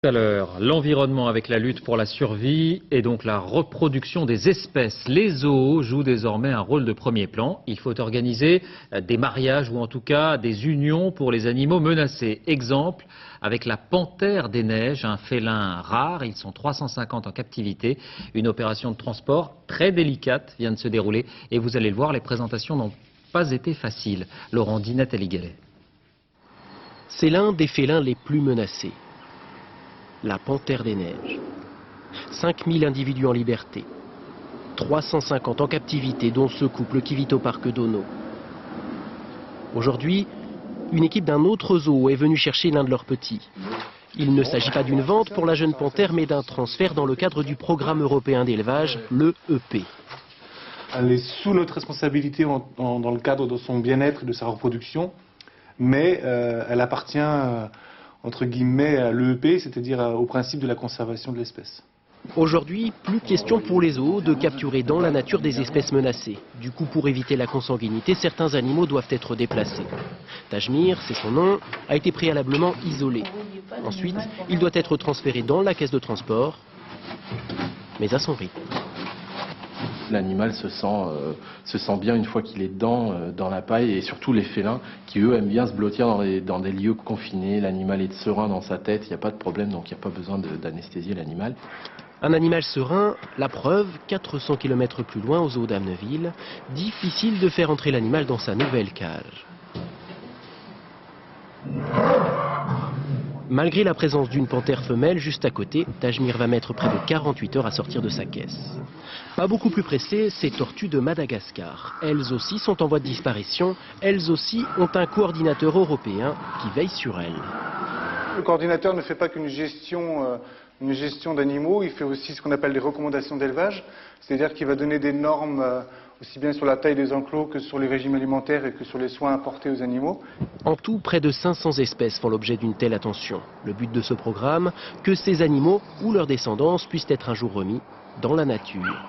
Tout à l'heure, l'environnement avec la lutte pour la survie et donc la reproduction des espèces. Les zoos jouent désormais un rôle de premier plan. Il faut organiser des mariages ou en tout cas des unions pour les animaux menacés. Exemple avec la panthère des neiges, un félin rare. Ils sont 350 en captivité. Une opération de transport très délicate vient de se dérouler et vous allez le voir, les présentations n'ont pas été faciles. Laurent dit, Nathalie Gallet. C'est l'un des félins les plus menacés. La panthère des neiges. 5000 individus en liberté. 350 en captivité, dont ce couple qui vit au parc d'Ono. Aujourd'hui, une équipe d'un autre zoo est venue chercher l'un de leurs petits. Il ne s'agit pas d'une vente pour la jeune panthère, mais d'un transfert dans le cadre du programme européen d'élevage, le EP. Elle est sous notre responsabilité dans le cadre de son bien-être et de sa reproduction, mais elle appartient entre guillemets à l'EEP, c'est-à-dire au principe de la conservation de l'espèce. Aujourd'hui, plus question pour les zoos de capturer dans la nature des espèces menacées. Du coup, pour éviter la consanguinité, certains animaux doivent être déplacés. Tajmir, c'est son nom, a été préalablement isolé. Ensuite, il doit être transféré dans la caisse de transport, mais à son rythme. L'animal se sent bien une fois qu'il est dans la paille, et surtout les félins qui eux aiment bien se blottir dans des lieux confinés. L'animal est serein dans sa tête, il n'y a pas de problème, donc il n'y a pas besoin d'anesthésier l'animal. Un animal serein, la preuve, 400 km plus loin au zoo d'Amneville, difficile de faire entrer l'animal dans sa nouvelle cage. Malgré la présence d'une panthère femelle juste à côté, Tajmir va mettre près de 48 heures à sortir de sa caisse. Pas beaucoup plus pressé, ces tortues de Madagascar. Elles aussi sont en voie de disparition, elles aussi ont un coordinateur européen qui veille sur elles. Le coordinateur ne fait pas qu'une gestion d'animaux, il fait aussi ce qu'on appelle des recommandations d'élevage, c'est-à-dire qu'il va donner des normes aussi bien sur la taille des enclos que sur les régimes alimentaires et que sur les soins apportés aux animaux. En tout, près de 500 espèces font l'objet d'une telle attention. Le but de ce programme, que ces animaux ou leurs descendants puissent être un jour remis dans la nature.